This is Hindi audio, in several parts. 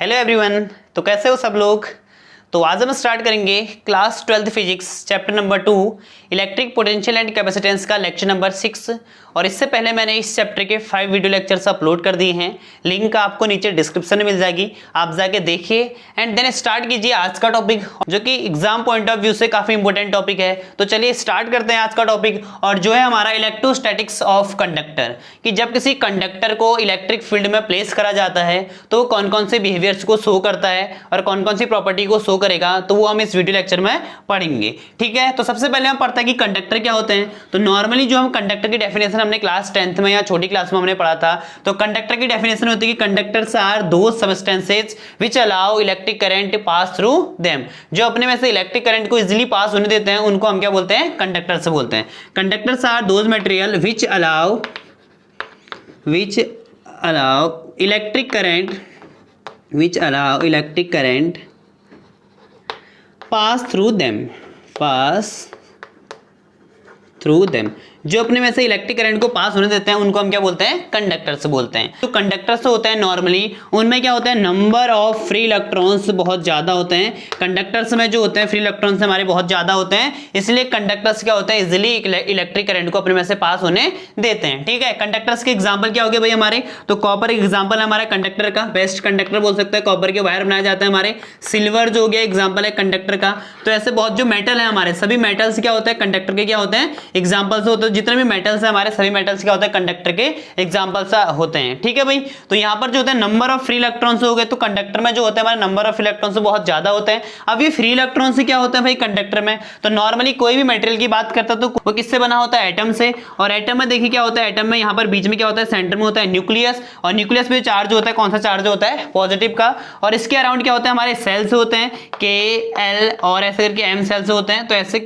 Hello everyone. तो कैसे हो सब लोग। तो आज हम स्टार्ट करेंगे class 12th physics chapter number 2 electric potential and capacitance का लेक्चर नंबर 6। और इससे पहले मैंने इस चैप्टर के 5 वीडियो लेक्चर्स अपलोड कर दिए हैं। लिंक आपको नीचे डिस्क्रिप्शन में मिल जाएगी, आप जाके देखिए एंड देन स्टार्ट कीजिए आज का टॉपिक, जो कि एग्जाम पॉइंट ऑफ व्यू से काफी इंपॉर्टेंट टॉपिक है। तो चलिए स्टार्ट करते हैं आज का टॉपिक, और जो है हमारा इलेक्ट्रोस्टैटिक्स ऑफ कंडक्टर, कि जब किसी कंडक्टर को इलेक्ट्रिक फील्ड में प्लेस करा जाता है तो कौन कौन से बिहेवियर्स को शो करता है और कौन कौन सी प्रॉपर्टी को शो करेगा, तो वो हम इस वीडियो लेक्चर में पढ़ेंगे। ठीक है, तो सबसे पहले हम पढ़ते हैं कि कंडक्टर क्या होते हैं। तो नॉर्मली जो हम कंडक्टर की डेफिनेशन हमने क्लास 10th में या छोटी क्लास में हमने पढ़ा था, तो कंडक्टर की डेफिनेशन होती है कि conductors are those substances which allow electric current pass through them. जो अपने में से इलेक्ट्रिक करंट को इजीली पास होने देते हैं उनको हम क्या बोलते हैं, कंडक्टर्स बोलते हैं। Conductors are those material which allow electric current pass through them. जो अपने में से इलेक्ट्रिक करंट को पास होने देते हैं उनको हम क्या बोलते हैं, कंडक्टर्स बोलते हैं। तो कंडक्टर्स होते हैं नॉर्मली, उनमें क्या होता है, नंबर ऑफ फ्री इलेक्ट्रॉन्स बहुत ज्यादा होते हैं। कंडक्टर्स में जो होते हैं फ्री इलेक्ट्रॉन्स हमारे बहुत ज्यादा होते हैं, इसलिए कंडक्टर्स क्या होते हैं, इजिली इलेक्ट्रिक करंट को अपने में से पास होने देते हैं। ठीक है, कंडक्टर्स के एग्जाम्पल क्या हो गए भाई हमारे, तो कॉपर एग्जाम्पल है हमारा कंडक्टर का, बेस्ट कंडक्टर बोल सकते हैं। कॉपर के वायर बनाए जाते हैं हमारे। सिल्वर जो हो गया एग्जाम्पल है कंडक्टर का। तो ऐसे बहुत जो मेटल है हमारे, सभी मेटल्स क्या होते हैं, कंडक्टर के क्या होते हैं, एग्जाम्पल्स होते हैं। जितने भी मेटल्स है हमारे, सभी मेटल्स क्या होते हैं, कंडक्टर के एग्जांपल्स होते हैं। ठीक है भाई, तो यहां पर जो होता है नंबर ऑफ फ्री इलेक्ट्रॉन्स हो गए, तो कंडक्टर में जो होते हैं हमारे नंबर ऑफ इलेक्ट्रॉन्स बहुत ज्यादा होते हैं। अब ये फ्री इलेक्ट्रॉन से क्या होता है भाई कंडक्टर में, तो नॉर्मली कोई भी मटेरियल की बात करता है तो वो किससे बना होता है, एटम से। और एटम में देखिए क्या होता है, एटम में यहाँ पर बीच में क्या होता है, सेंटर में होता है न्यूक्लियस, और न्यूक्लियस पे चार्ज होता है, कौन सा चार्ज होता है, पॉजिटिव का। और इसके अराउंड क्या होता है, हमारे सेल्स होते हैं, के एल और ऐसे करके एम सेल्स होते हैं। तो ऐसे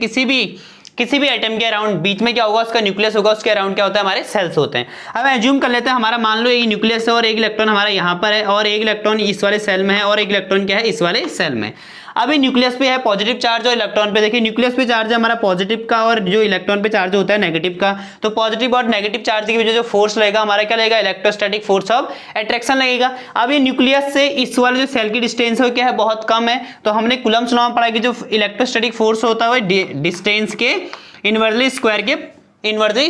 किसी भी एटम के अराउंड बीच में क्या होगा, उसका न्यूक्लियस होगा, उसके अराउंड क्या होता है, हमारे सेल्स होते हैं। अब एज्यूम कर लेते हैं हमारा, मान लो एक न्यूक्लियस है और एक इलेक्ट्रॉन हमारा यहाँ पर है, और एक इलेक्ट्रॉन इस वाले सेल में है और एक इलेक्ट्रॉन क्या है, इस वाले सेल में। अभी न्यूक्लियस पे है पॉजिटिव चार्ज और इलेक्ट्रॉन पे, देखिए न्यूक्लियस पे चार्ज है हमारा पॉजिटिव का और जो इलेक्ट्रॉन पे चार्ज होता है नेगेटिव का। तो पॉजिटिव और नेगेटिव चार्ज की वजह से जो फोर्स लगेगा हमारा क्या लगेगा, इलेक्ट्रोस्टैटिक फोर्स ऑफ अट्रैक्शन लगेगा। अब ये न्यूक्लियस से इस वाले जो सेल की डिस्टेंस है वो क्या है, बहुत कम है। तो हमने कूलम्ब्स लॉ में पढ़ा कि जो इलेक्ट्रोस्टैटिक फोर्स होता है डिस्टेंस के इनवर्सली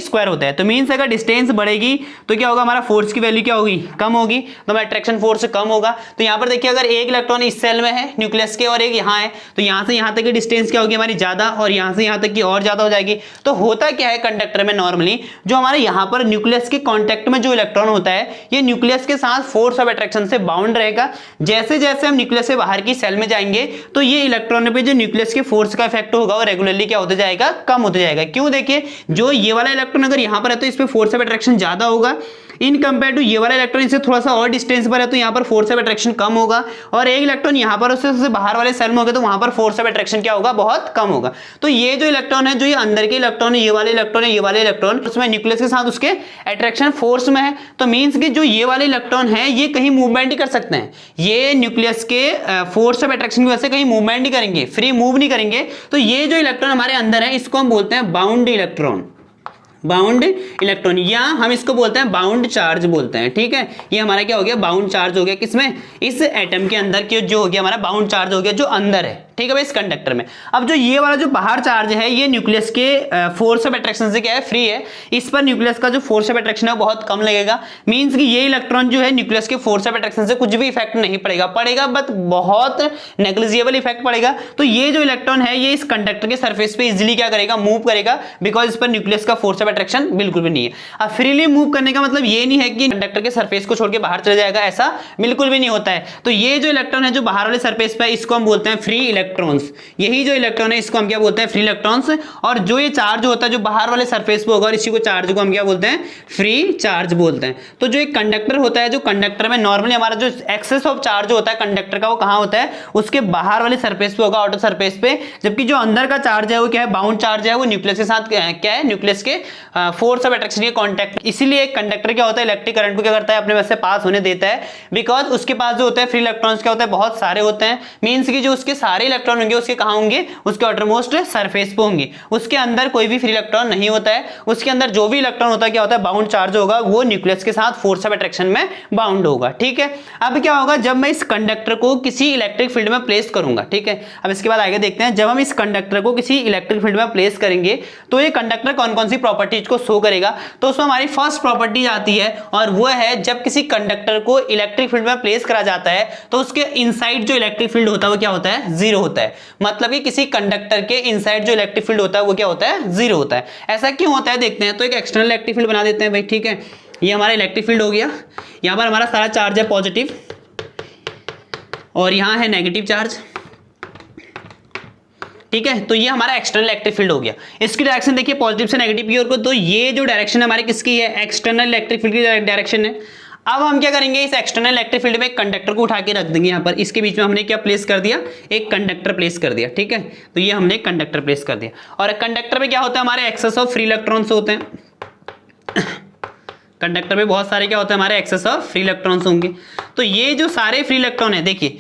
स्क्वायर होता है। तो मींस अगर डिस्टेंस बढ़ेगी तो क्या होगा, हमारा फोर्स की वैल्यू क्या होगी, कम होगी, तो हमारा अट्रैक्शन फोर्स कम होगा। तो यहाँ पर देखिए अगर एक इलेक्ट्रॉन इस सेल में है न्यूक्लियस के और एक यहाँ है, तो यहाँ से यहाँ तक की डिस्टेंस क्या होगी हमारी ज्यादा, और यहाँ से यहाँ तक की और ज्यादा हो जाएगी। तो होता क्या है कंडक्टर में, नॉर्मली जो हमारे यहाँ पर न्यूक्लियस के कॉन्टेक्ट में जो इलेक्ट्रॉन होता है, ये न्यूक्लियस के साथ फोर्स ऑफ अट्रैक्शन से बाउंड रहेगा। जैसे जैसे हम न्यूक्लियस से बाहर की सेल में जाएंगे तो ये इलेक्ट्रॉन पे जो न्यूक्लियस के फोर्स का इफेक्ट होगा वो रेगुलरली क्या होता जाएगा, कम होता जाएगा। क्यों, देखिए जो ये वाला इलेक्ट्रॉन अगर यहाँ पर है तो इस पे फोर्स ऑफ अट्रैक्शन ज्यादा होगा इन कंपेयर टू ये वाला इलेक्ट्रॉन इससे थोड़ा सा और डिस्टेंस पर है, तो यहाँ पर फोर्स ऑफ अट्रैक्शन कम होगा। और एक इलेक्ट्रॉन यहाँ पर उससे बाहर वाले सेल में होगा तो वहां पर फोर्स ऑफ अट्रैक्शन क्या होगा, बहुत कम होगा। तो ये जो इलेक्ट्रॉन है, जो ये अंदर के इलेक्ट्रॉन है, ये वाले इलेक्ट्रॉन है, ये वाले इलेक्ट्रॉन उसमें न्यूक्लियस के साथ उसके अट्रैक्शन फोर्स में है। तो मीन्स कि जो ये वाले इलेक्ट्रॉन है ये कहीं मूवमेंट ही कर सकते हैं, ये न्यूक्लियस के फोर्स ऑफ अट्रैक्शन की वजह से कहीं मूवमेंट नहीं करेंगे, फ्री मूव नहीं करेंगे। तो ये जो इलेक्ट्रॉन हमारे अंदर है इसको हम बोलते हैं बाउंड इलेक्ट्रॉन, या हम इसको बोलते हैं बाउंड चार्ज बोलते हैं। ठीक है, ये हमारा क्या हो गया, बाउंड चार्ज हो गया, किसमें, इस एटम के अंदर के जो हो गया हमारा बाउंड चार्ज हो गया जो अंदर है। ठीक है भाई, इस कंडक्टर में। अब जो ये वाला जो बाहर चार्ज है ये न्यूक्लियस के फोर्स ऑफ अट्रैक्शन से क्या है, फ्री है। इस पर न्यूक्लियस का जो फोर्स ऑफ अट्रैक्शन है वो बहुत कम लगेगा। मींस कि ये इलेक्ट्रॉन जो है न्यूक्लियस के फोर्स ऑफ अट्रैक्शन से कुछ भी इफेक्ट नहीं पड़ेगा बट बहुत नेग्लिजिबल इफेक्ट पड़ेगा। तो ये जो इलेक्ट्रॉन है ये इस कंडक्टर के सरफेस पे इजिली क्या करेगा, मूव करेगा, बिकॉज इस पर न्यूक्लियस का फोर्स ऑफ अट्रैक्शन बिल्कुल भी नहीं है। अब फ्रीली मूव करने का मतलब ये नहीं है कि कंडक्टर के सरफेस को छोड़ के बाहर चले जाएगा, ऐसा बिल्कुल भी नहीं होता है। तो ये जो इलेक्ट्रॉन है जो बाहर वाले सरफेस पे, इसको हम बोलते हैं फ्री इलेक्ट्रॉन्स। यही जो इलेक्ट्रॉन है इसको हम क्या बोलते हैं, फ्री इलेक्ट्रॉन्स। और जो ये चार्ज होता है जो बाहर वाले सरफेस पे होगा, और इसी को चार्ज को हम क्या बोलते हैं, फ्री चार्ज बोलते हैं। तो जो एक कंडक्टर होता है, जो कंडक्टर में नॉर्मली हमारा जो एक्सेस ऑफ चार्ज होता है कंडक्टर का, वो कहां होता है, उसके बाहर वाले सरफेस पे होगा, आउटर सरफेस पे। जबकि जो अंदर का चार्ज है वो क्या है, बाउंड चार्ज है, वो न्यूक्लियस के साथ क्या है, न्यूक्लियस के फोर्स ऑफ अट्रैक्शन के कांटेक्ट। इसीलिए एक कंडक्टर क्या होता है, इलेक्ट्रिक करंट को क्या करता है, अपने में से पास होने देता है, बिकॉज उसके पास जो होता है फ्री इलेक्ट्रॉन्स क्या होता है, बहुत सारे होते हैं। मींस कि जो उसके सारे इलेक्ट्रॉन होंगे उसके कहाँ होंगे, उसके आउटरमोस्ट सरफेस पे होंगे, उसके अंदर कोई भी फ्री इलेक्ट्रॉन नहीं होता है, उसके अंदर जो भी इलेक्ट्रॉन होता है क्या होता है, बाउंड चार्ज होगा, वो न्यूक्लियस के साथ फोर्स ऑफ अट्रैक्शन में बाउंड होगा। ठीक है, अब क्या होगा, जब मैं इस कंडक्टर को किसी इलेक्ट्रिक फील्ड में प्लेस करूंगा, ठीक है, अब इसके बाद आगे देखते हैं, जब हम इस कंडक्टर को किसी इलेक्ट्रिक फील्ड में प्लेस करेंगे तो ये कंडक्टर कौन कौन सी प्रॉपर्टीज को शो करेगा, तो उसमें हमारी फर्स्ट प्रॉपर्टी आती है और वो है जब किसी कंडक्टर को इलेक्ट्रिक फील्ड में प्लेस करा जाता है तो उसके इनसाइड जो इलेक्ट्रिक फील्ड होता है वो क्या होता है, जीरो होता है। मतलब कि किसी कंडक्टर के इनसाइड जो इलेक्ट्रिक फील्ड होता है वो क्या होता है, जीरो होता है। ऐसा क्यों होता है देखते हैं, तो एक एक्सटर्नल इलेक्ट्रिक फील्ड बना देते हैं भाई। ठीक है, ये हमारा इलेक्ट्रिक फील्ड हो गया, यहां पर हमारा सारा चार्ज है पॉजिटिव और यहां है नेगेटिव चार्ज। ठीक है, तो ये हमारा एक्सटर्नल इलेक्ट्रिक फील्ड हो गया। इसकी डायरेक्शन देखिए पॉजिटिव से नेगेटिव की ओर को, तो ये जो डायरेक्शन हमारे किसकी है, एक्सटर्नल इलेक्ट्रिक फील्ड की डायरेक्शन है। अब हम क्या करेंगे, इस एक्सटर्नल इलेक्ट्रिक फील्ड में एक कंडक्टर को उठा के रख देंगे यहाँ पर, इसके बीच में हमने क्या प्लेस कर दिया, एक कंडक्टर प्लेस कर दिया। ठीक है, तो ये हमने कंडक्टर प्लेस कर दिया और कंडक्टर में क्या होता है, हमारे एक्सेस ऑफ फ्री इलेक्ट्रॉन्स होते हैं। कंडक्टर में बहुत सारे क्या होते हैं, हमारे एक्सेस ऑफ फ्री इलेक्ट्रॉन्स होंगे। तो ये जो सारे फ्री इलेक्ट्रॉन है, देखिए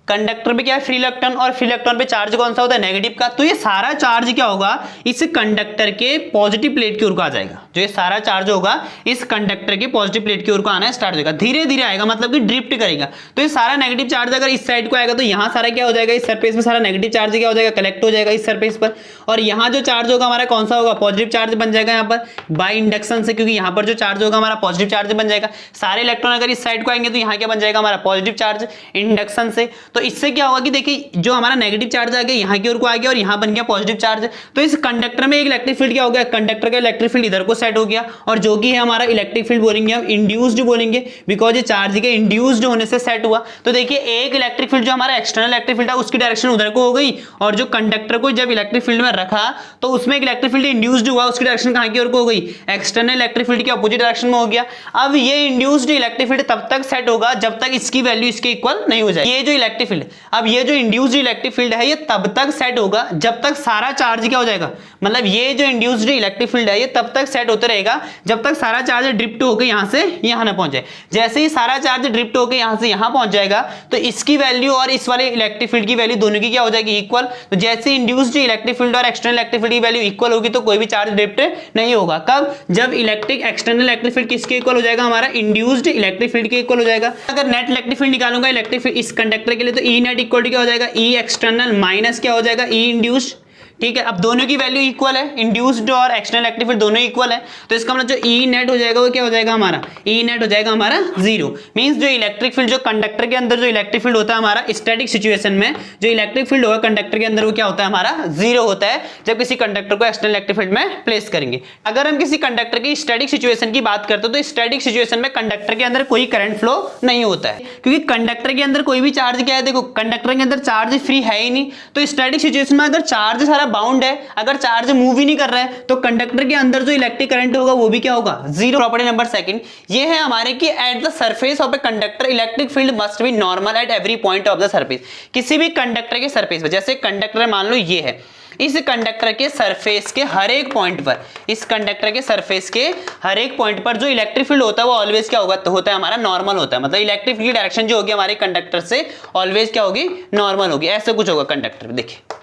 कंडक्टर में क्या है, फ्री इलेक्ट्रॉन, और फ्री इलेक्ट्रॉन पे चार्ज कौन सा होता है, नेगेटिव का। तो ये सारा चार्ज क्या होगा, इस कंडक्टर के पॉजिटिव प्लेट की ओर को आ जाएगा। जो ये सारा चार्ज होगा इस कंडक्टर के पॉजिटिव प्लेट की ओर को आना स्टार्ट हो जाएगा, धीरे धीरे आएगा, मतलब कि ड्रिफ्ट करेगा। तो ये सारा नेगेटिव चार्ज अगर इस साइड को आएगा तो यहाँ सारा क्या हो जाएगा, इस सरफेस में सारा नेगेटिव चार्ज क्या हो जाएगा, कलेक्ट हो जाएगा इस सरफेस पर। और यहाँ जो चार्ज होगा हमारा कौन सा होगा, पॉजिटिव चार्ज बन जाएगा यहाँ पर बाय इंडक्शन से, क्योंकि यहाँ पर जो चार्ज होगा हमारा पॉजिटिव चार्ज बन जाएगा। सारे इलेक्ट्रॉन अगर इस साइड को आएंगे तो यहाँ क्या बन जाएगा, हमारा पॉजिटिव चार्ज इंडक्शन से। तो इससे क्या होगा कि देखिए जो हमारा नेगेटिव चार्ज आ गया यहाँ की ओर को आ गया और यहाँ बन गया पॉजिटिव चार्ज। तो इस कंडक्टर में एक इलेक्ट्रिक फील्ड क्या हो गया, कंडक्टर का इलेक्ट्रिक फील्ड इधर को सेट हो गया, और जो कि है हमारा इलेक्ट्रिक फील्ड बोलेंगे हम इंड्यूस्ड बोलेंगे, बिकॉज ये चार्ज के इंड्यूस्ड होने से सेट हुआ। तो देखिए एक इलेक्ट्रिक फील्ड जो हमारा एक्सटर्नल इलेक्ट्रिक फील्ड है उसकी डायरेक्शन उधर को हो गई, और जो कंडक्टर को जब इलेक्ट्रिक फील्ड में रखा तो उसमें एक इलेक्ट्रिक फील्ड इंड्यूस्ड हुआ, उसकी डायरेक्शन कहां की ओर को हो गई, एक्सटर्नल इलेक्ट्रिक फील्ड के अपोजिट डायरेक्शन में हो गया। अब ये इंड्यूस्ड इलेक्ट्रिक फील्ड तब तक सेट होगा जब तक इसकी वैल्यू इसके इक्वल नहीं हो जाए। ये जो इलेक्ट्रिक फील्ड, अब ये जो इंड्यूस्ड इलेक्ट्रिक फील्ड है ये तब तक सेट होगा जब तक सारा चार्ज क्या हो जाएगा, मतलब ये जो इंड्यूस्ड इलेक्ट्रिक फील्ड है ये तब तक सेट होते रहेगा जब तक सारा चार्ज ड्रिफ्ट होकर यहां से यहां ना पहुंच जाए। जैसे ही सारा चार्ज ड्रिफ्ट होकर यहां से यहां पहुंच जाएगा तो इसकी वैल्यू और इस वाले इलेक्ट्रिक फील्ड की वैल्यू दोनों की क्या हो जाएगी, इक्वल। तो जैसे इंड्यूस्ड इलेक्ट्रिक फील्ड और एक्सटर्नल इलेक्ट्रिक फील्ड की वैल्यू इक्वल होगी तो कोई भी चार्ज ड्रिफ्ट नहीं होगा। कब, जब इलेक्ट्रिक एक्सटर्नल इलेक्ट्रिक फील्ड किसके इक्वल हो जाएगा, हमारा इंड्यूस्ड इलेक्ट्रिक फील्ड के इक्वल हो जाएगा। अगर नेट इलेक्ट्रिक फील्ड निकालूंगा इलेक्ट्रिक फील्ड इस कंडक्टर के लिए तो ई नेट इक्वल टू क्या हो जाएगा, ई एक्सटर्नल माइनस क्या हो जाएगा, ई इंड्यूस्ड। ठीक है, अब दोनों की वैल्यू इक्वल है, इंड्यूस्ड और एक्सटर्नल इलेक्ट्रिक फील्ड दोनों इक्वल है, तो इसका मतलब जो ई नेट हो जाएगा वो क्या हो जाएगा, हमारा ई नेट हो जाएगा हमारा जीरो। मींस जो इलेक्ट्रिक फील्ड, जो कंडक्टर के अंदर जो इलेक्ट्रिक फील्ड होता है हमारा स्टैटिक सिचुएशन में, जो इलेक्ट्रिक फील्ड होगा कंडक्टर के अंदर वो क्या होता है, हमारा जीरो होता है जब किसी कंडक्टर को एक्सटर्नल इलेक्ट्रिक फील्ड में प्लेस करेंगे। अगर हम किसी कंडक्टर की स्टैटिक सिचुएशन की बात करते हैं तो स्टैटिक सिचुएशन में कंडक्टर के अंदर कोई करंट फ्लो नहीं होता है, क्योंकि कंडक्टर के अंदर कोई भी चार्ज क्या है, देखो कंडक्टर के अंदर चार्ज फ्री है ही नहीं। तो स्टैटिक सिचुएशन में अगर चार्ज सारा बाउंड है, अगर चार्ज मूव ही नहीं कर रहा है तो कंडक्टर के अंदर जो इलेक्ट्रिक करंट होगा वो भी क्या होगा, जीरो। प्रॉपर्टी नंबर सेकंड ये है हमारे कि eight the surface of a conductor electric field must be normal at every point of the surface. किसी भी कंडक्टर के सरफेस पर, जैसे कंडक्टर मान लो ये है, इस कंडक्टर के सरफेस के हर एक पॉइंट पर, इस कंडक्टर के सरफेस के हर एक पॉइंट पर जो इलेक्ट्रिक फील्ड होता है वो ऑलवेज क्या होगा, तो होता है हमारा नॉर्मल होता है। मतलब इलेक्ट्रिक फील्ड की डायरेक्शन जो होगी हमारे कंडक्टर से ऑलवेज क्या होगी, नॉर्मल होगी। ऐसे कुछ होगा कंडक्टर में, देखिए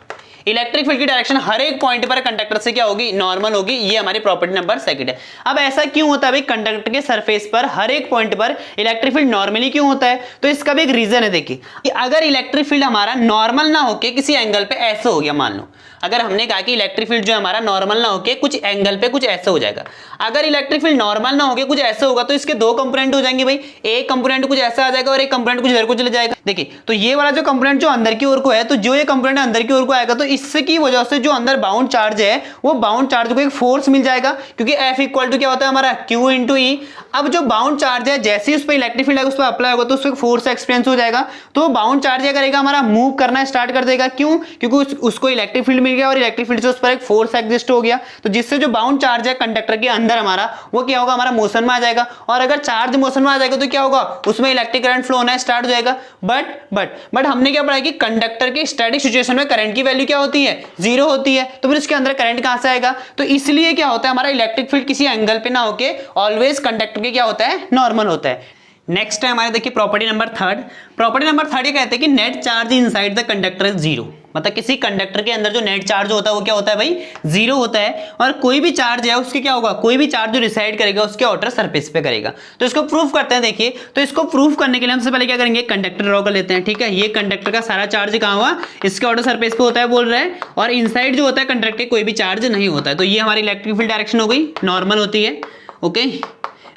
इलेक्ट्रिक फील्ड की डायरेक्शन हर एक पॉइंट पर कंडक्टर से क्या होगी, नॉर्मल होगी। ये हमारी प्रॉपर्टी नंबर सेकंड है। अब ऐसा क्यों होता है भाई, कंडक्टर के सरफेस पर हर एक पॉइंट पर इलेक्ट्रिक फील्ड नॉर्मली क्यों होता है, तो इसका भी एक रीजन है। देखिए कि अगर इलेक्ट्रिक फील्ड हमारा नॉर्मल ना होके किसी एंगल पे ऐसे हो गया, मान लो अगर हमने कहा कि इलेक्ट्रिक फील्ड जो हमारा नॉर्मल ना होके कुछ एंगल पे कुछ ऐसे हो जाएगा, अगर इलेक्ट्रिक फील्ड नॉर्मल ना होके कुछ ऐसे होगा तो इसके दो कंपोनेंट हो जाएंगे भाई, एक कंपोनेंट कुछ ऐसा आ जाएगा और एक कंपोनेंट कुछ इधर को चले जाएगा। देखिए तो ये वाला जो कंपोनेंट जो अंदर की ओर को है, तो जो ये कंपोनेंट अंदर की ओर को आएगा तो इससे की वजह से जो अंदर बाउंड चार्ज है वो बाउंड चार्ज को एक फोर्स मिल जाएगा, क्योंकि F इक्वल टू क्या होता है हमारा Q इंटू ई। अब जो बाउंड चार्ज है जैसे ही उस पर इलेक्ट्रिक फील्ड उस पर अप्लाई होगा तो उसको फोर्स एक्सपीरियंस हो जाएगा, तो बाउंड चार्ज क्या करेगा, हमारा मूव करना स्टार्ट कर देगा। क्यों, क्योंकि उसको इलेक्ट्रिक फील्ड मिल गया और इलेक्ट्रिक फील्ड से उस पर एक फोर्स एग्जिस्ट हो गया, तो जिससे जो बाउंड चार्ज है कंडक्टर के अंदर हमारा वो क्या होगा, हमारा मोशन में आ जाएगा। और अगर चार्ज मोशन में आ जाएगा तो क्या होगा, उसमें इलेक्ट्रिक करंट फ्लो होना स्टार्ट हो जाएगा। बट हमने क्या पढ़ा कि कंडक्टर के स्टैटिक सिचुएशन में करंट की वैल्यू क्या होती है, जीरो होती है, तो फिर इसके अंदर करंट कहां से आएगा। तो इसलिए क्या होता है, हमारा इलेक्ट्रिक फील्ड किसी एंगल पे ना होके ऑलवेज कंडक्टर के क्या होता है, नॉर्मल होता है। नेक्स्ट है हमारे देखिए property number third. Property number third ये कहते हैं कि net charge inside the conductor is zero. मतलब किसी कंडक्टर के अंदर जो नेट चार्ज होता है वो क्या होता है भाई, 0 होता है। और कोई भी चार्ज है उसके क्या होगा, कोई भी चार्ज जो रिसाइड करेगा उसके आउटर सरफेस पे करेगा। तो इसको प्रूफ करते हैं। देखिए, तो इसको प्रूफ करने के लिए हमसे पहले क्या करेंगे, कंडक्टर ड्रॉ कर लेते हैं। ठीक है, ये कंडक्टर का सारा चार्ज कहाँ हुआ, इसके आउटर सरफेस पे होता है बोल रहा है, और इनसाइड जो होता है कंडक्टर के कोई भी चार्ज नहीं होता है। तो ये हमारी इलेक्ट्रिक फील्ड डायरेक्शन हो गई, नॉर्मल होती है। Okay,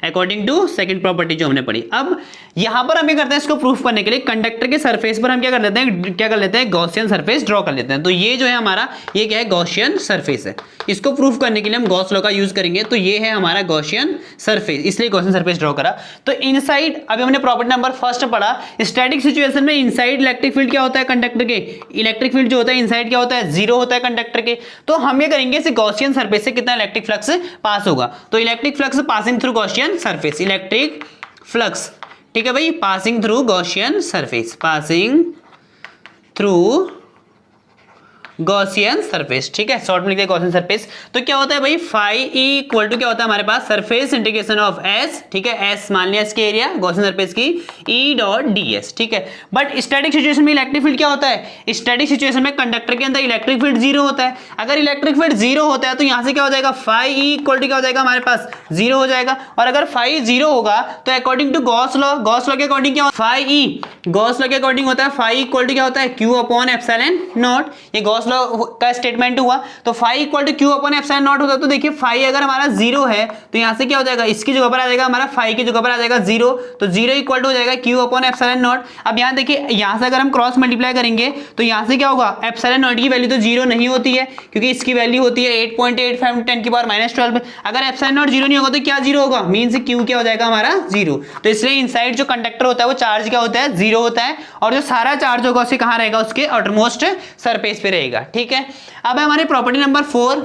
according to second property जो हमने पढ़ी। अब यहां पर हम क्या करते हैं, इसको प्रूफ करने के लिए कंडक्टर के सरफेस पर हम क्या कर लेते हैं, गॉसियन सरफेस ड्रॉ कर लेते हैं। तो ये जो है हमारा, ये क्या है, गॉसियन सरफेस है। इसको प्रूफ करने के लिए हम गॉस लॉ का यूज करेंगे। तो ये है हमारा गॉसियन सरफेस, इसलिए गॉसियन सरफेस ड्रॉ करा। तो इनसाइड, अभी हमने प्रॉपर्टी नंबर फर्स्ट पढ़ा, स्टैटिक सिचुएशन में इनसाइड इलेक्ट्रिक फील्ड क्या होता है कंडक्टर के, इलेक्ट्रिक फील्ड जो होता है इनसाइड क्या होता है, 0 होता है कंडक्टर के। तो हम ये करेंगे, इस गॉसियन सरफेस से कितना इलेक्ट्रिक फ्लक्स पास होगा। तो electric flux passing through Gaussian surface, electric flux, ठीक है भाई, passing through Gaussian surface, passing through Gaussian surface. ठीक है, शॉर्ट में लिखते हैं गॉसियन सरफेस। तो क्या होता है भाई, फाई ई इक्वल टू क्या होता है हमारे पास, सरफेस इंटीग्रेशन ऑफ एस, ठीक है, एस मान लिया इसके एरिया गॉसियन सरफेस की, ई डॉट डी एस। ठीक है, बट स्टैटिक सिचुएशन में इलेक्ट्रिक फील्ड क्या होता है, स्टैटिक सिचुएशन में कंडक्टर के अंदर इलेक्ट्रिक फील्ड 0 होता है। अगर इलेक्ट्रिक फील्ड 0 होता है तो यहां से क्या हो जाएगा, फाई ई इक्वल टू क्या हो जाएगा हमारे पास, 0 हो जाएगा। और अगर फाई 0 होगा तो according to Gauss law, Gauss law के अकॉर्डिंग क्या, फाई ई, गॉस लॉ के अकॉर्डिंग होता है फाई इक्वल टू क्या होता है, क्यू अपॉन एप्सिलॉन नॉट। ये गॉस लॉ का स्टेटमेंट हुआ। तो phi equal to Q upon epsilon naught होता है। तो देखिए, फाई अगर हमारा 0 है तो यहां से क्या हो जाएगा, इसकी जगह पर आ जाएगा हमारा, फाई की जगह पर आ जाएगा 0। तो 0 इक्वल टू हो जाएगा क्यू अपॉन एप्सिलॉन नॉट। अब यहां देखिए, यहां से अगर हम क्रॉस मल्टीप्लाई करेंगे तो यहां से क्या होगा, एप्सिलॉन नॉट की वैल्यू तो 0 नहीं होती है, क्योंकि इसकी वैल्यू होती है 8.85 10 की पावर -12। अगर एप्सिलॉन नॉट 0 नहीं होगा तो क्या 0 होगा, मींस क्यू क्या हो जाएगा हमारा, 0। तो इसलिए इनसाइड जो कंडक्टर होता है वो चार्ज क्या होता है, 0 होता है, और जो सारा चार्ज होगा उसे कहां रहेगा, उसके आउटरमोस्ट सरफेस पे रहेगा। ठीक है, अब हमारे प्रॉपर्टी नंबर 4।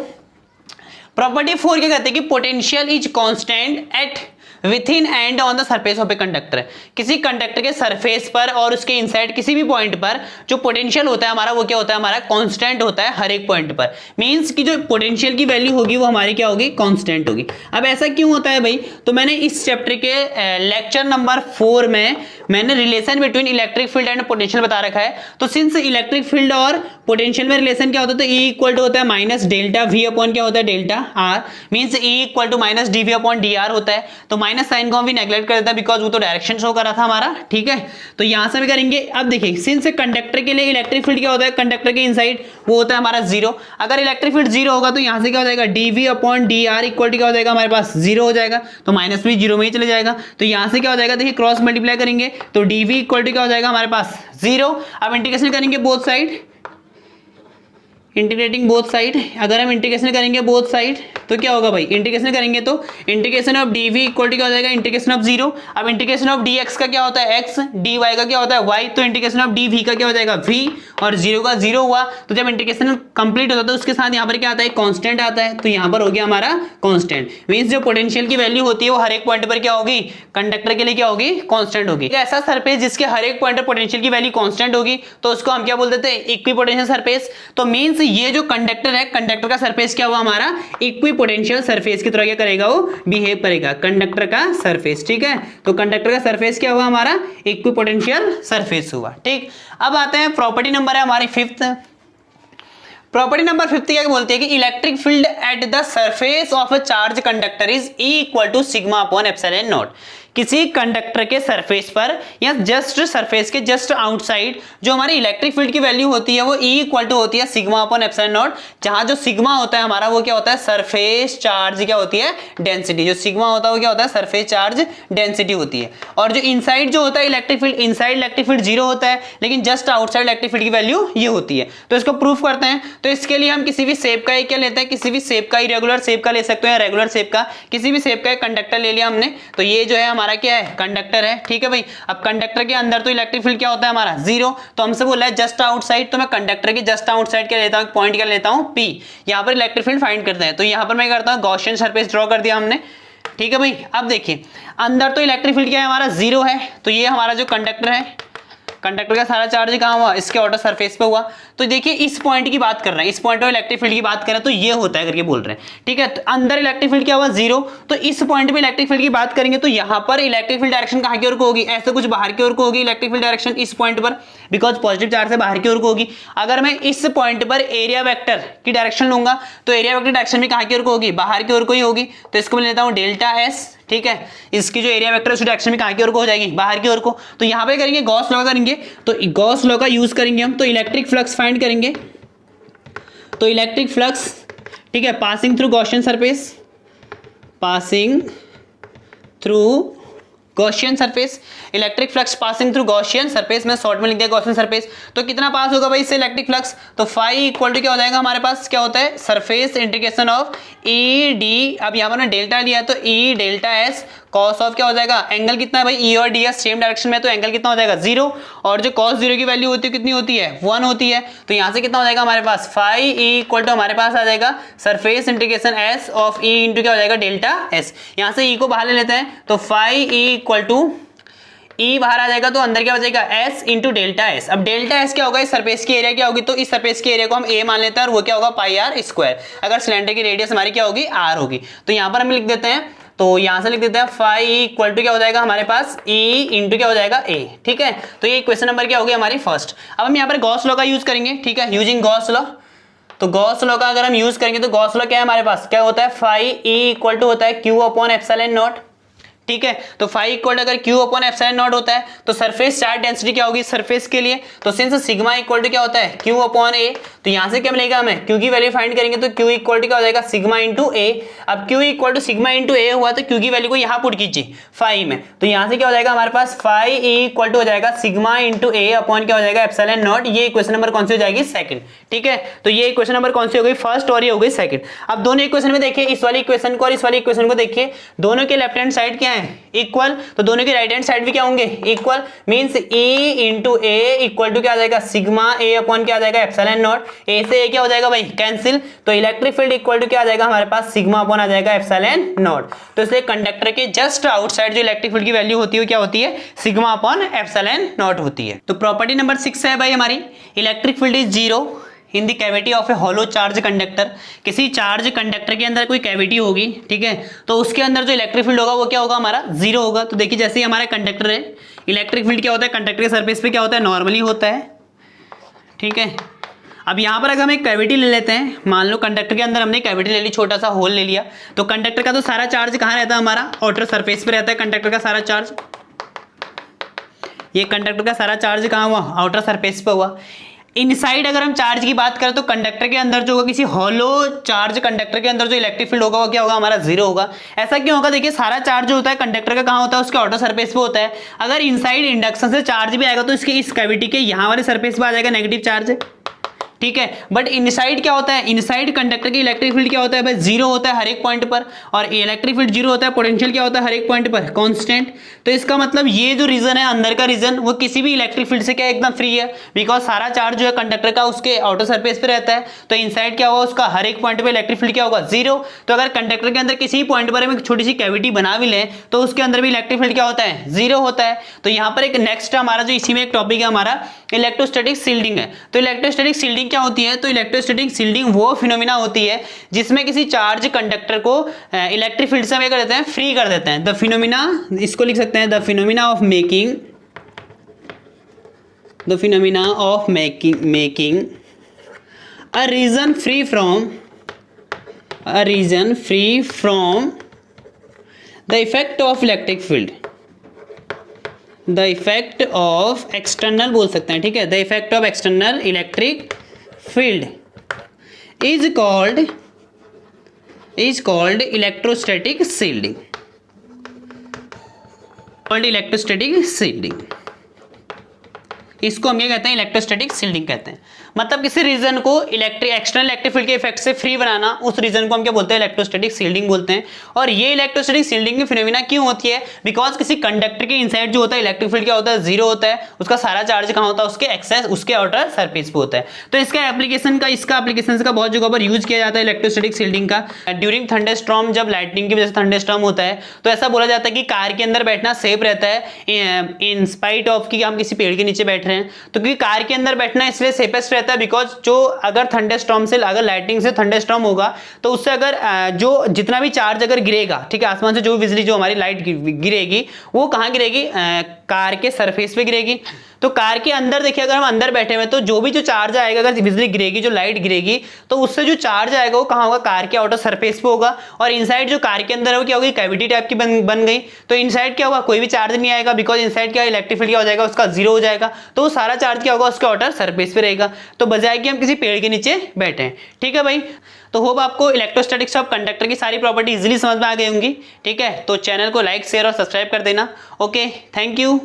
प्रॉपर्टी 4 क्या कहते हैं कि potential is constant eight with in and on the surface of a conductor. किसी कंडक्टर के सरफेस पर और उसके इनसाइड किसी भी पॉइंट पर जो पोटेंशियल होता है हमारा, वो क्या होता है हमारा, कांस्टेंट होता है हर एक पॉइंट पर। मींस कि जो पोटेंशियल की वैल्यू होगी वो हमारी क्या होगी, कांस्टेंट होगी। अब ऐसा क्यों होता है भाई, तो मैंने इस चैप्टर के लेक्चर नंबर 4 में मैंने relation between electric field and potential बता रखा है। तो सिंस इलेक्ट्रिक फील्ड और पोटेंशियल में रिलेशन क्या होता है, तो E इक्वल टू होता है माइनस डेल्टा V अपॉन क्या होता है, delta R, means E equal to minus dV upon dr होता है। तो माइनस साइन को हम भी नेग्लेक्ट कर देता है, बिकॉज वो तो डायरेक्शन शो कर रहा था हमारा। ठीक है, तो यहां से भी करेंगे। अब देखिए, सिंस कंडक्टर के लिए इलेक्ट्रिक फील्ड क्या होता है, कंडक्टर के इनसाइड वो होता है हमारा 0। अगर इलेक्ट्रिक फील्ड 0 होगा तो यहां से क्या हो जाएगा, dV upon dr equal to क्या हो जाएगा हमारे पास, 0 हो जाएगा। तो माइनस भी 0 में ही चले जाएगा। तो यहां से क्या हो जाएगा, देखिए क्रॉस मल्टीप्लाई करेंगे तो dV इक्वल टू क्या हो जाएगा हमारे पास, 0। अब इंटीग्रेशन करेंगे both side, integrating both side. अगर हम इंटीग्रेशन करेंगे बोथ साइड तो क्या होगा भाई, इंटीग्रेशन करेंगे तो integration of dv equal to क्या हो जाएगा, इंटीग्रेशन ऑफ 0। अब इंटीग्रेशन ऑफ dx का क्या होता है x, dy का क्या होता है y, तो इंटीग्रेशन ऑफ dv का क्या हो जाएगा v, और 0 का 0 हुआ। तो जब इंटीग्रेशन कंप्लीट होता है तो उसके साथ यहाँ पर क्या आता है, कांस्टेंट आता है। तो यहाँ पर हो गया हमारा कांस्टेंट, मींस जो पोटेंशियल की वैल्यू होती है वो हर एक पॉइंट पर क्या होगी, कंडक्टर के लिए क्या होगी, कांस्टेंट होगी। ऐसा सरफेस जिसके हर एक पॉइंट पर पोटेंशियल की वैल्यू कांस्टेंट होगी तो उसको हम क्या बोल देते हैं, इक्विपोटेंशियल सरफेस। तो मींस ये जो कंडक्टर है, कंडक्टर का सरफेस क्या हुआ हमारा, इक्विपोटेंशियल सरफेस की तरह क्या करेगा, वो बिहेव करेगा, कंडक्टर का सरफेस। ठीक है, तो कंडक्टर का सरफेस क्या हुआ हमारा, इक्विपोटेंशियल सरफेस हुआ। ठीक, अब आते हैं प्रॉपर्टी नंबर है हमारी 5th। प्रॉपर्टी नंबर 5 क्या बोलते हैं कि electric field at the surface of a charge conductor is E equal to sigma upon epsilon naught. किसी कंडक्टर के सरफेस पर या जस्ट सरफेस के जस्ट आउटसाइड जो हमारी इलेक्ट्रिक फील्ड की वैल्यू होती है वो E इक्वल टू होती है सिग्मा अपॉन एप्सिलॉन नॉट। जहां जो सिग्मा होता है हमारा वो क्या होता है, सरफेस चार्ज क्या होती है, डेंसिटी। जो सिग्मा होता है वो क्या होता है, सरफेस चार्ज डेंसिटी होती है। और जो इनसाइड जो होता है electric field, inside electric field 0 होता है, लेकिन जस्ट आउटसाइड इलेक्ट्रिक फील्ड की वैल्यू ये होती है। तो इसको प्रूफ करते हैं। तो इसके लिए हम किसी भी शेप का एक क्या लेते हैं, किसी भी शेप का, इरेगुलर शेप का ले सकते हैं, रेगुलर शेप का, किसी भी शेप का एक कंडक्टर ले लिया हमने। तो ये जो है हमारा क्या है, कंडक्टर है। ठीक है भाई, अब कंडक्टर के अंदर तो इलेक्ट्रिक फील्ड क्या होता है हमारा, 0। तो हमसे बोला है जस्ट आउटसाइड, तो मैं कंडक्टर के जस्ट आउटसाइड क्या लेता हूं, पॉइंट क्या लेता हूं, P। यहां पर इलेक्ट्रिक फील्ड फाइंड करते हैं। तो यहां पर मैं करता हूं गॉसियन सरफेस ड्रॉ कर दिया हमने। ठीक है भाई, अब देखिए अंदर तो इलेक्ट्रिक फील्ड क्या है हमारा, 0 है। तो ये हमारा जो कंडक्टर है, कंडक्टर का सारा चार्ज कहाँ हुआ, इसके आउटर सरफेस पे हुआ। तो देखिए इस पॉइंट की बात कर रहे हैं, इस पॉइंट पर इलेक्ट्रिक फील्ड की बात कर रहे हैं, तो ये होता है करके बोल रहे हैं, ठीक है। तो अंदर इलेक्ट्रिक फील्ड क्या हुआ, 0। तो इस पॉइंट पे इलेक्ट्रिक फील्ड की बात करेंगे तो यहाँ पर इलेक्ट्रिक फील्ड डायरेक्शन कहाँ की ओर को होगी, ऐसे कुछ बाहर की ओर को होगी इलेक्ट्रिक फील्ड डायरेक्शन इस पॉइंट पर, बिकॉज पॉजिटिव चार्ज से बाहर की ओर को होगी। अगर मैं इस पॉइंट पर एरिया वेक्टर की डायरेक्शन लूंगा तो एरिया वेक्टर डायरेक्शन भी कहाँ की ओर को होगी, बाहर की ओर को ही होगी। तो इसको मैं लेता हूँ डेल्टा एस, ठीक है। इसकी जो एरिया वेक्टर है उसकी डायरेक्शन में कहाँ की ओर को हो जाएगी, बाहर की ओर को। तो यहाँ पे करेंगे गॉस लॉ करेंगे, तो गॉस लॉ का यूज करेंगे हम, तो इलेक्ट्रिक फ्लक्स फाइंड करेंगे। तो इलेक्ट्रिक फ्लक्स, ठीक है, passing through Gaussian surface, passing through Gaussian surface, electric flux passing through Gaussian surface, मैं शॉर्ट में लिख दिया गॉसियन सरफेस। तो कितना पास होगा भाई इससे इलेक्ट्रिक फ्लक्स, तो फाई इक्वल टू क्या हो जाएगा हमारे पास, क्या होता है, surface integration of E D, अब यहाँ पर ना डेल्टा लिया तो ई डेल्टा एस कॉस ऑफ क्या हो जाएगा, एंगल कितना है भाई, ई और डी एस सेम डायरेक्शन में, तो एंगल कितना हो जाएगा 0, और जो कॉस 0 की वैल्यू होती है कितनी होती है, 1 होती है। तो यहाँ से कितना हो जाएगा हमारे पास, फाई ई इक्वल टू हमारे पास आ जाएगा surface integration S of E into क्या हो जाएगा डेल्टा एस। यहाँ से ई को बाहर ले लेते हैं, तो फाई ई इक्वल टू ई बाहर आ जाएगा, तो अंदर क्या हो जाएगा एस इंटू डेल्टा एस। अब डेल्टा एस क्या होगा, इस सरफेस की एरिया क्या होगी, तो इस सरफेस की एरिया को हम ए मान लेते हैं और वो क्या होगा पाई आर स्क्वायर। अगर सिलेंडर की रेडियस हमारी क्या होगी, आर होगी। तो यहाँ पर हम लिख देते हैं, तो यहां से लिख देते हैं फाई इक्वल टू क्या हो जाएगा हमारे पास, ई इंटू क्या हो जाएगा ए, ठीक है। तो ये क्वेश्चन नंबर क्या होगी हमारी फर्स्ट। अब हम यहाँ पर गॉस लॉ का यूज करेंगे, ठीक है, यूजिंग गॉस लॉ। तो गॉस लॉ का अगर हम यूज करेंगे तो गॉस लॉ क्या है हमारे पास, क्या होता है, फाई ई इक्वल टू होता है क्यू अपॉन एप्सिलॉन नॉट, ठीक है। तो फाई इक्वल अगर क्यू अपॉन एप्सिलॉन नॉट होता है तो सरफेस चार्ज डेंसिटी क्या होगी सरफेस के लिए, तो सिंस सिग्मा इक्वल टू क्या होता है क्यू अपॉन ए, तो यहां से क्या मिलेगा हमें, क्यू की वैल्यू फाइंड करेंगे तो क्यू इक्वल टू क्या हो जाएगा सिग्मा इंटू ए। अब Q equal to sigma into A हुआ तो क्यू की वैल्यू को यहाँ पुट कीजिए फाई में, तो यहां से क्या हो जाएगा हमारे पास फाई ई इक्वल टू हो जाएगा सिग्मा इंटू ए अपॉन क्या हो जाएगा एप्सिलॉन नॉट। ये इक्वेशन नंबर कौन सी हो जाएगी, सेकंड, ठीक है। तो ये इक्वेशन नंबर कौन सी हो गई, फर्स्ट, और ये हो गई सेकंड। अब दोनों इक्वेशन में देखिए, इस वाली इक्वेशन को और इस वाली इक्वेशन को देखिए, दोनों के लेफ्ट हैंड साइड क्या है, इक्वल, तो दोनों के राइट हैंड साइड भी क्या होंगे, equal, means E into A equal to क्या आ जाएगा सिग्मा ए अपॉन क्या आ जाएगा एप्सिलॉन नॉट। ए से ए क्या हो जाएगा भाई कैंसिल, तो इलेक्ट्रिक फील्ड इक्वल टू क्या आ जाएगा हमारे पास सिग्मा अपॉन आ जाएगा एप्सिलॉन नॉट। तो इसलिए कंडक्टर के जस्ट आउटसाइड जो इलेक्ट्रिक फील्ड की वैल्यू होती है क्या होती है, सिग्मा अपॉन एप्सिलॉन नॉट होती है। तो प्रॉपर्टी नंबर 6 है भाई हमारी, electric field is zero in the cavity of A hollow charge conductor. किसी चार्ज कंडक्टर के अंदर कोई कैविटी होगी, ठीक है, तो उसके अंदर जो इलेक्ट्रिक फील्ड होगा वो क्या होगा हमारा, जीरो होगा। तो देखिए जैसे ही हमारा कंडक्टर है, इलेक्ट्रिक फील्ड क्या होता है, कंडक्टर के सरफेस पे क्या होता है, नॉर्मली होता है, ठीक है। अब यहाँ पर अगर हम एक कैविटी ले लेते हैं, मान लो कंडक्टर के अंदर हमने कैविटी ले ली, छोटा सा होल ले लिया, तो कंडक्टर का तो सारा चार्ज कहाँ रहता है हमारा, आउटर सरफेस पे रहता है कंडक्टर का सारा चार्ज। ये कंडक्टर का सारा चार्ज कहाँ हुआ, आउटर सरफेस पे हुआ। इनसाइड अगर हम चार्ज की बात करें तो कंडक्टर के अंदर जो होगा, किसी हॉलो चार्ज कंडक्टर के अंदर जो इलेक्ट्रिक फील्ड होगा वो क्या होगा हमारा जीरो होगा। ऐसा क्यों होगा, देखिए सारा चार्ज जो होता है कंडक्टर का कहाँ होता है, उसके आउटर सरफेस पे होता है। अगर इनसाइड इंडक्शन से चार्ज भी आएगा तो इसके इस कैविटी के यहाँ वाले सरफेस पे आ जाएगा नेगेटिव चार्ज, ठीक है। बट इनसाइड क्या होता है, इनसाइड कंडक्टर की इलेक्ट्रिक फील्ड क्या होता है भाई, जीरो होता है हर एक पॉइंट पर, और इलेक्ट्रिक फील्ड जीरो होता है, पोटेंशियल क्या होता है हर एक पॉइंट पर कांस्टेंट। तो इसका मतलब ये जो रीजन है अंदर का रीजन, वो किसी भी इलेक्ट्रिक फील्ड से क्या एकदम फ्री है, बिकॉज सारा चार्ज जो है कंडक्टर का उसके आउटर सरफेस पे रहता है। तो इनसाइड क्या होगा, उसका हर एक पॉइंट पे इलेक्ट्रिक फील्ड क्या होगा, जीरो। तो अगर कंडक्टर के अंदर किसी पॉइंट पर हम एक छोटी सी कैविटी बना भी लें तो उसके अंदर भी इलेक्ट्रिक फील्ड क्या होता है, जीरो होता है। तो यहाँ पर एक नेक्स्ट हमारा जो इसी में एक टॉपिक है हमारा इलेक्ट्रोस्टैटिक शील्डिंग है। तो इलेक्ट्रोस्टैटिक शील्डिंग क्या होती है, तो इलेक्ट्रोस्टैटिक शील्डिंग वो फिनोमिना होती है जिसमें किसी चार्ज कंडक्टर को इलेक्ट्रिक फील्ड से हम क्या कर देते हैं, फ्री कर देते हैं। द फिनोमिना, इसको लिख सकते हैं the phenomena of making, the phenomena of making a region free from the effect of electric field, the effect of external बोल सकते हैं, ठीक है, the effect of external electric field is called electrostatic shielding, इसको हम क्या कहते हैं, इलेक्ट्रोस्टैटिक शील्डिंग कहते हैं। मतलब किसी रीजन को एक्सटर्नल इलेक्ट्रिक फील्ड के इफेक्ट से फ्री बनाना, उस रीजन को हम क्या बोलते हैं, इलेक्ट्रोस्टैटिक शील्डिंग बोलते हैं। और ये इलेक्ट्रोस्टैटिक शील्डिंग की फिनोमिना क्यों होती है, बिकॉज किसी कंडक्टर के इनसाइड जो होता है इलेक्ट्रिक फील्ड क्या होता है, जीरो होता है, उसका सारा चार्ज कहाँ होता है, उसके एक्सेस, उसके आउटर सरफेस पे होता है। तो इसका एप्लीकेशन का बहुत जगह पर यूज किया जाता है इलेक्ट्रोस्टैटिक शील्डिंग का। ड्यूरिंग थंडरस्टॉर्म, जब लाइटनिंग की वजह से थंडरस्टॉर्म होता है तो ऐसा बोला जाता है कि कार के अंदर बैठना सेफ रहता है, इन स्पाइट ऑफ कि हम किसी पेड़ के नीचे बैठ रहे हैं हैं। तो क्योंकि कार के अंदर बैठना इसलिए सेफेस्ट रहता है बिकॉज जो अगर थंडरस्टॉर्म से, अगर लाइटनिंग से थंडरस्टॉर्म होगा तो उससे अगर जो जितना भी चार्ज अगर गिरेगा, ठीक है, आसमान से जो बिजली, जो हमारी लाइट गिरेगी वो कहाँ गिरेगी, कार के सरफेस पे गिरेगी। तो कार के अंदर देखिए, अगर हम अंदर बैठे हुए तो जो भी जो चार्ज आएगा, अगर बिजली गिरेगी, जो लाइट गिरेगी, तो उससे जो चार्ज आएगा वो कहाँ होगा, कार के आउटर सरफेस पे होगा। और इनसाइड जो कार के अंदर है वो क्या होगी, कैविटी टाइप की बन गई। तो इनसाइड क्या होगा, कोई भी चार्ज नहीं आएगा बिकॉज इनसाइड क्या, इलेक्ट्रिक फील्ड क्या हो जाएगा, उसका जीरो हो जाएगा। तो वो सारा चार्ज क्या होगा, उसके आउटर सरफेस पे रहेगा। तो बजाय कि हम किसी पेड़ के नीचे बैठे हैं। ठीक है भाई, तो होप आपको इलेक्ट्रोस्टैटिक्स ऑफ कंडक्टर की सारी प्रॉपर्टी इजीली समझ में आ गई होंगी। ठीक है, तो चैनल को लाइक, शेयर और सब्सक्राइब कर देना। Okay, thank you.